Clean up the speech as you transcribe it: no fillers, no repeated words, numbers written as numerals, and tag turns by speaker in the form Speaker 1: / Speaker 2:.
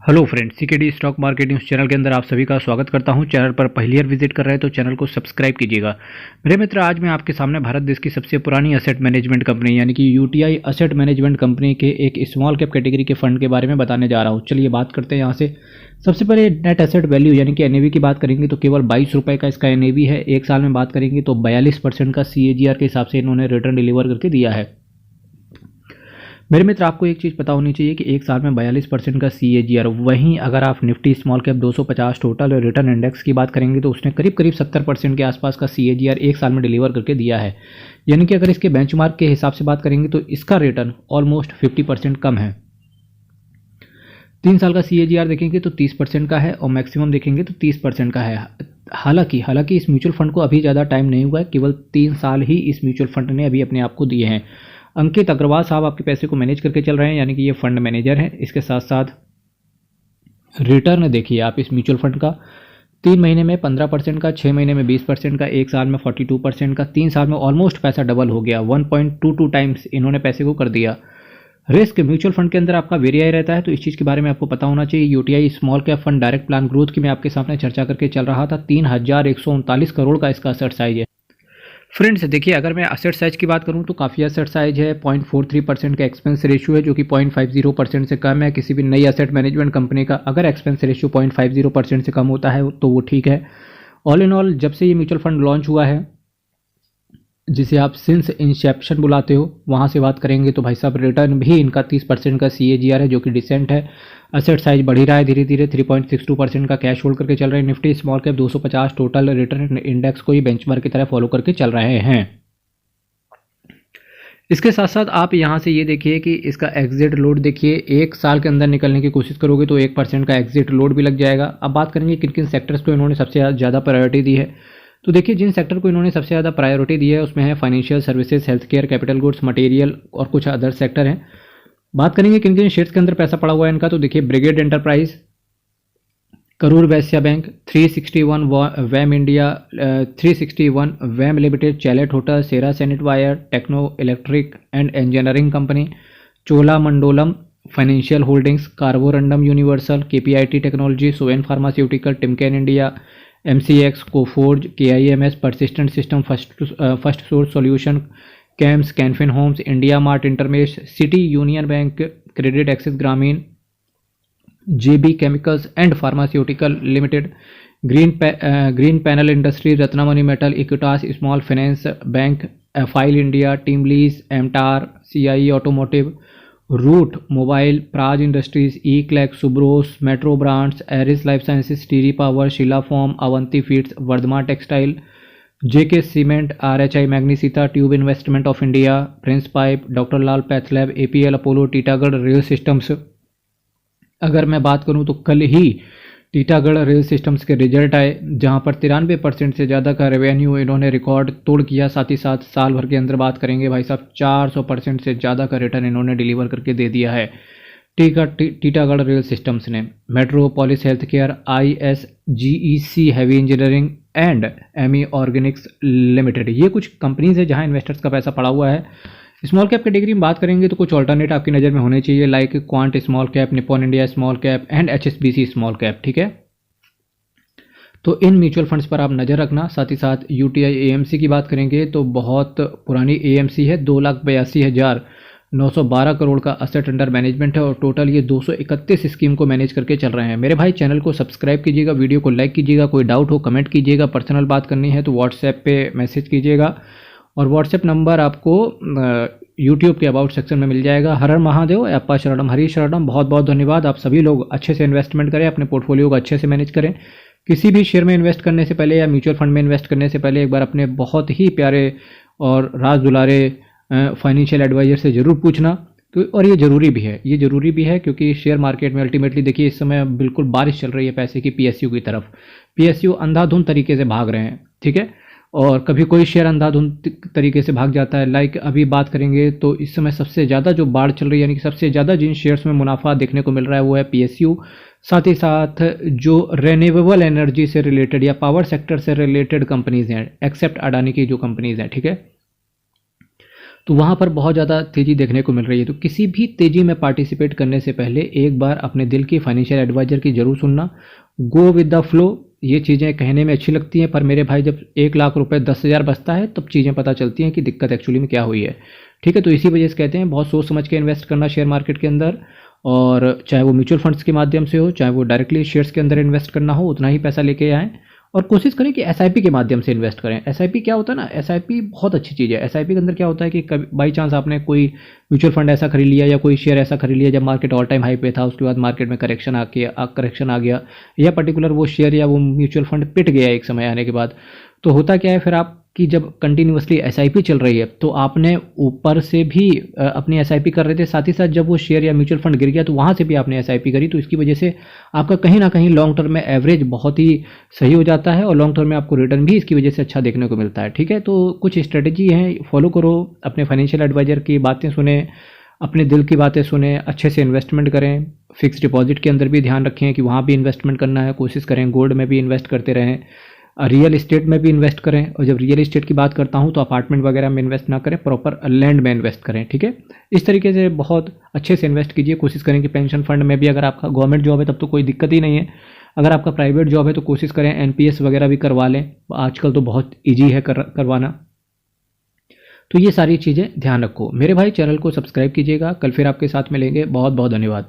Speaker 1: Hello friends, CKD stock market news channel के अंदर आप सभी का स्वागत करता हूं। चैनल पर पहली बार विजिट कर रहे हैं तो चैनल को सब्सक्राइब कीजिएगा। मेरे मित्र, आज मैं आपके सामने भारत देश की सबसे पुरानी असेट मैनेजमेंट कंपनी यानी कि यूटीआई असेट मैनेजमेंट कंपनी के एक स्मॉल कैप कैटेगरी के फंड के बारे में बताने जा रहा हूँ। चलिए बात करते हैं यहाँ से। सबसे पहले नेट एसेट वैल्यू यानी कि एनएवी की बात करेंगे तो केवल 22 रुपये का इसका एनएवी है। एक साल में बात करेंगे तो 42% का सीएजीआर के हिसाब से इन्होंने रिटर्न डिलीवर करके दिया है। मेरे मित्र, आपको एक चीज़ पता होनी चाहिए कि एक साल में 42% का सीएजीआर, वहीं अगर आप Nifty small cap 250 total return index की बात करेंगे तो उसने करीब करीब 70% के आसपास का सीएजीआर एक साल में डिलीवर करके दिया है। यानी कि अगर इसके बेंचमार्क के हिसाब से बात करेंगे तो इसका रिटर्न ऑलमोस्ट 50% कम है। 3 साल का सीएजीआर देखेंगे तो 30% का है और मैक्सिमम देखेंगे तो 30% का है। हालांकि इस म्यूचुअल फंड को अभी ज़्यादा टाइम नहीं हुआ है, केवल 3 साल ही इस म्यूचुअल फंड ने अभी अपने आप को दिए हैं। अंकित अग्रवाल साहब आपके पैसे को मैनेज करके चल रहे हैं, यानी कि ये फंड मैनेजर हैं। इसके साथ साथ रिटर्न देखिए आप इस म्यूचुअल फंड का 3 महीने में 15% का, 6 महीने में 20% का, एक साल में 42% का, 3 साल में ऑलमोस्ट पैसा डबल हो गया। 1.22 टाइम्स इन्होंने पैसे को कर दिया। रिस्क म्यूचुअल फंड के अंदर आपका वेरियाई रहता है, तो इस चीज़ के बारे में आपको पता होना चाहिए। UTI small cap fund direct plan growth की मैं आपके सामने चर्चा करके चल रहा था। 3139 करोड़ का इसका असेट साइज है। फ्रेंड्स देखिए, अगर मैं असेट साइज की बात करूं तो काफ़ी असेट साइज है। 0.43% का एक्सपेंस रेशियो है, जो कि 0.50% से कम है। किसी भी नई असेट मैनेजमेंट कंपनी का अगर एक्सपेंस रेशियो 0.50% से कम होता है तो वो ठीक है। ऑल इन ऑल, जब से ये म्यूचुअल फंड लॉन्च हुआ है, जिसे आप सिंस इंसेप्शन बुलाते हो, वहाँ से बात करेंगे तो भाई साहब रिटर्न भी इनका 30% का सीएजीआर है, जो कि डिसेंट है। असेट साइज बढ़ ही रहा है धीरे धीरे। 3.62% का कैश होल्ड करके चल रहे हैं। Nifty small cap 250 total return index को ही बेंचमार्क की तरह फॉलो करके चल रहे हैं। इसके साथ साथ आप यहाँ से ये देखिए कि इसका एग्जिट लोड देखिए, एक साल के अंदर निकलने की कोशिश करोगे तो 1% का एग्जिट लोड भी लग जाएगा। अब बात करेंगे किन किन सेक्टर्स को इन्होंने सबसे ज़्यादा प्रायोरिटी दी है। तो देखिए, जिन सेक्टर को इन्होंने सबसे ज़्यादा प्रायोरिटी दी है उसमें है financial services, health care, capital goods, material और कुछ अदर सेक्टर हैं। बात करेंगे किन किन शेयर्स के अंदर पैसा पड़ा हुआ है इनका, तो देखिए brigade enterprise, Karur Vysya bank, 361 वैम इंडिया, 361 वैम limited, Chalet hotel, Cera sanitaryware, Techno electric and engineering company, Chola Mandalam financial holdings, Carborundum Universal, KPIT technology, Suven pharmaceutical, Timken India, MCX, Coforge, KIMS, Persistent system, first source solution, CAMS, Can Fin homes, India Mart Intermesh, City Union bank, credit access Grameen, JB chemicals and pharmaceutical limited, green panel industry, Ratnamani metal, Equitas small finance bank, file India, team lease, MTAR, CIE automotive, Route Mobile, Praj industries, eClerx, Subros, Metro brands, Eris life sciences, टीरी power, Sheela foam, Avanti feeds, Vardhman textile, JK cement, RHI Magnesita, tube investments of India, Prince pipe, doctor Lal pathlab, APL Apollo, Titagarh rail systems. अगर मैं बात करूं तो कल ही Titagarh rail systems के result आए, जहां पर 93% से ज़्यादा का रेवेन्यू इन्होंने रिकॉर्ड तोड़ किया। साथ ही साथ साल भर के अंदर बात करेंगे भाई साहब 400% से ज़्यादा का रिटर्न इन्होंने डिलीवर करके दे दिया है टीटागढ़ रेल सिस्टम्स ने। Metropolis health care, ISGEC heavy engineering and Ami organics limited, ये कुछ कंपनीज है जहां इन्वेस्टर्स का पैसा पड़ा हुआ है। स्मॉल कैप कैटेगरी में बात करेंगे तो कुछ ऑल्टरनेट आपकी नज़र में होने चाहिए, like quant small cap, Nippon India small cap and HSBC small cap. ठीक है, तो इन म्यूचुअल फंड्स पर आप नज़र रखना। साथ ही साथ यूटीआई AMC की बात करेंगे तो बहुत पुरानी AMC है, 2,82,912 करोड़ का असेट अंडर मैनेजमेंट है और टोटल ये 231 स्कीम को मैनेज करके चल रहे हैं। मेरे भाई, चैनल को सब्सक्राइब कीजिएगा, वीडियो को लाइक कीजिएगा, कोई डाउट हो कमेंट कीजिएगा, पर्सनल बात करनी है तो व्हाट्सएप पे मैसेज कीजिएगा और व्हाट्सएप नंबर आपको यूट्यूब के अबाउट सेक्शन में मिल जाएगा। हर हर महादेव, अप्पा शरणम, हरी शरणम। बहुत बहुत धन्यवाद। आप सभी लोग अच्छे से इन्वेस्टमेंट करें, अपने पोर्टफोलियो को अच्छे से मैनेज करें। किसी भी शेयर में इन्वेस्ट करने से पहले या म्यूचुअल फंड में इन्वेस्ट करने से पहले एक बार अपने बहुत ही प्यारे और राज दुलारे फाइनेंशियल एडवाइजर से ज़रूर पूछना। और ये ज़रूरी भी है क्योंकि शेयर मार्केट में अल्टीमेटली देखिए इस समय बिल्कुल बारिश चल रही है पैसे की PSU की तरफ। PSU अंधाधुंध तरीके से भाग रहे हैं। ठीक है, और कभी कोई शेयर अंधाधुंध तरीके से भाग जाता है। लाइक अभी बात करेंगे तो इस समय सबसे ज़्यादा जो बाढ़ चल रही है, यानी कि सबसे ज़्यादा जिन शेयर्स में मुनाफा देखने को मिल रहा है वो है PSU। साथ ही साथ जो रिन्यूएबल एनर्जी से रिलेटेड या पावर सेक्टर से रिलेटेड कंपनीज हैं, एक्सेप्ट अडानी की जो कंपनीज हैं। ठीक है, तो वहाँ पर बहुत ज़्यादा तेज़ी देखने को मिल रही है। तो किसी भी तेज़ी में पार्टिसिपेट करने से पहले एक बार अपने दिल की फाइनेंशियल एडवाइज़र की ज़रूर सुनना। गो विद द फ्लो, ये चीज़ें कहने में अच्छी लगती हैं, पर मेरे भाई जब 1 लाख रुपए 10,000 बचता है तब चीज़ें पता चलती हैं कि दिक्कत एक्चुअली में क्या हुई है। ठीक है, तो इसी वजह से कहते हैं बहुत सोच समझ के इन्वेस्ट करना शेयर मार्केट के अंदर, और चाहे वो म्यूचुअल फंड्स के माध्यम से हो, चाहे वो डायरेक्टली शेयर्स के अंदर इन्वेस्ट करना हो, उतना ही पैसा लेके आएँ। और कोशिश करें कि एसआईपी के माध्यम से इन्वेस्ट करें। एसआईपी क्या होता है ना, एसआईपी बहुत अच्छी चीज़ है। एसआईपी के अंदर क्या होता है कि कभी बाई चांस आपने कोई म्यूचुअल फंड ऐसा खरीद लिया या कोई शेयर ऐसा खरीद लिया जब मार्केट ऑल टाइम हाई पे था, उसके बाद मार्केट में करेक्शन आ गया, या पर्टिकुलर वो शेयर या वो म्यूचुअल फंड पिट गया एक समय आने के बाद, तो होता क्या है फिर आपकी जब कंटिन्यूअसली एसआईपी चल रही है तो आपने ऊपर से भी अपनी एसआईपी कर रहे थे, साथ ही साथ जब वो शेयर या म्यूचुअल फंड गिर गया तो वहाँ से भी आपने एसआईपी करी, तो इसकी वजह से आपका कहीं ना कहीं लॉन्ग टर्म में एवरेज बहुत ही सही हो जाता है, और लॉन्ग टर्म में आपको रिटर्न भी इसकी वजह से अच्छा देखने को मिलता है। ठीक है, तो कुछ स्ट्रेटेजी हैं, फॉलो करो, अपने फाइनेंशियल एडवाइजर की बातें सुने, अपने दिल की बातें सुने, अच्छे से इन्वेस्टमेंट करें। फिक्स डिपॉजिट के अंदर भी ध्यान रखें कि वहाँ भी इन्वेस्टमेंट करना है, कोशिश करें गोल्ड में भी इन्वेस्ट करते रहें, रियल इस्टेट में भी इन्वेस्ट करें। और जब रियल इस्टेट की बात करता हूँ तो अपार्टमेंट वगैरह में इन्वेस्ट ना करें, प्रॉपर लैंड में इन्वेस्ट करें। ठीक है, इस तरीके से बहुत अच्छे से इन्वेस्ट कीजिए। कोशिश करें कि पेंशन फंड में भी, अगर आपका गवर्नमेंट जॉब है तब तो कोई दिक्कत ही नहीं है, अगर आपका प्राइवेट जॉब है तो कोशिश करें एनपीएस वगैरह भी करवा लें, आजकल तो बहुत ईजी है करवाना। तो ये सारी चीज़ें ध्यान रखो। मेरे भाई चैनल को सब्सक्राइब कीजिएगा। कल फिर आपके साथ मिलेंगे। बहुत बहुत धन्यवाद।